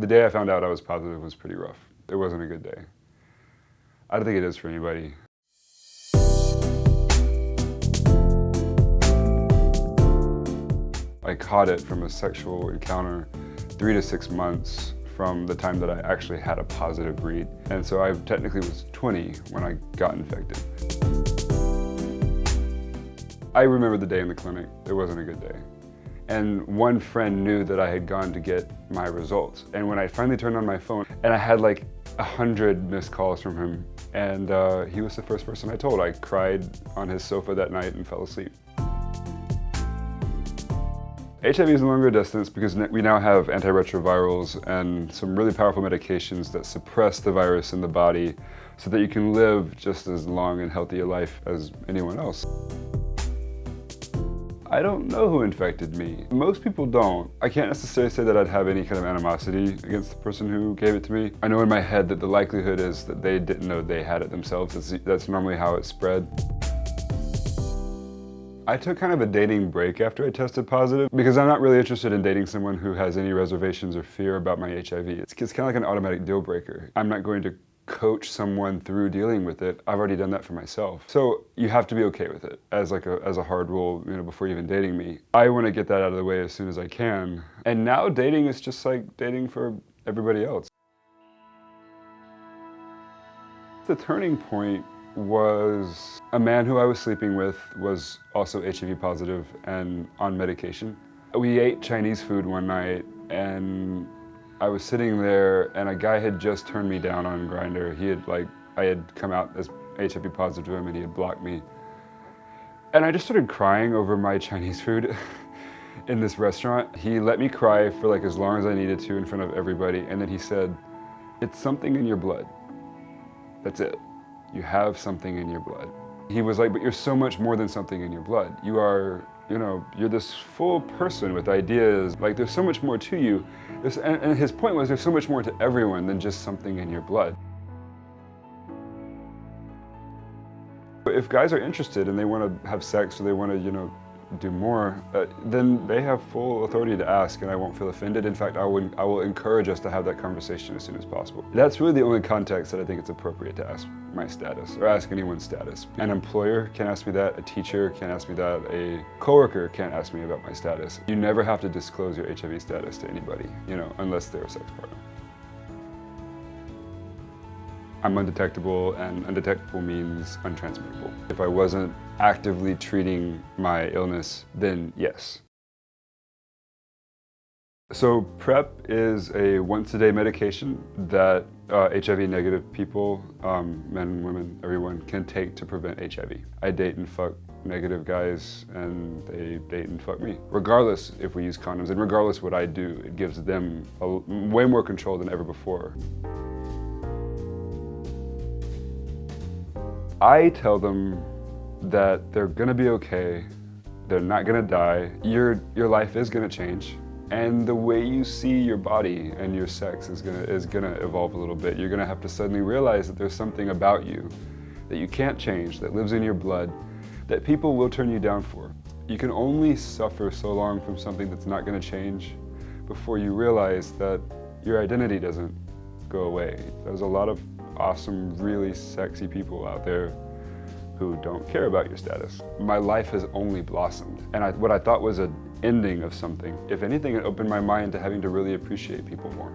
The day I found out I was positive was pretty rough. It wasn't a good day. I don't think it is for anybody. I caught it from a sexual encounter 3 to 6 months from the time that I actually had a positive read. And so I technically was 20 when I got infected. I remember the day in the clinic. It wasn't a good day. And one friend knew that I had gone to get my results. And when I finally turned on my phone, and I had like 100 missed calls from him, and he was the first person I told. I cried on his sofa that night and fell asleep. HIV is no longer a distance because we now have antiretrovirals and some really powerful medications that suppress the virus in the body so that you can live just as long and healthy a life as anyone else. I don't know who infected me. Most people don't. I can't necessarily say that I'd have any kind of animosity against the person who gave it to me. I know in my head that the likelihood is that they didn't know they had it themselves. That's normally how it spread. I took kind of a dating break after I tested positive because I'm not really interested in dating someone who has any reservations or fear about my HIV. It's kind of like an automatic deal breaker. I'm not going to coach someone through dealing with it. I've already done that for myself. So you have to be okay with it as a hard rule, before even dating me. I want to get that out of the way as soon as I can. And now dating is just like dating for everybody else. The turning point was a man who I was sleeping with was also HIV positive and on medication. We ate Chinese food one night and I was sitting there and a guy had just turned me down on Grindr. I had come out as HIV positive to him and he had blocked me. And I just started crying over my Chinese food in this restaurant. He let me cry for as long as I needed to in front of everybody, and then he said, "It's something in your blood. That's it. You have something in your blood." He was like, "But you're so much more than something in your blood. You are, you're this full person with ideas. There's so much more to you." And his point was there's so much more to everyone than just something in your blood. If guys are interested and they want to have sex or they want to, do more, then they have full authority to ask and I won't feel offended. In fact, I will encourage us to have that conversation as soon as possible. That's really the only context that I think it's appropriate to ask my status or ask anyone's status. An employer can't ask me that, a teacher can't ask me that, a coworker can't ask me about my status. You never have to disclose your HIV status to anybody, unless they're a sex partner. I'm undetectable, and undetectable means untransmittable. If I wasn't actively treating my illness, then yes. So PrEP is a once-a-day medication that HIV-negative people, men, women, everyone, can take to prevent HIV. I date and fuck negative guys, and they date and fuck me. Regardless if we use condoms, and regardless what I do, it gives them way more control than ever before. I tell them that they're gonna be okay, they're not gonna die, your life is gonna change, and the way you see your body and your sex is gonna evolve a little bit. You're gonna have to suddenly realize that there's something about you that you can't change, that lives in your blood, that people will turn you down for. You can only suffer so long from something that's not gonna change before you realize that your identity doesn't go away. There's a lot of awesome, really sexy people out there who don't care about your status. My life has only blossomed, and what I thought was an ending of something, if anything, it opened my mind to having to really appreciate people more.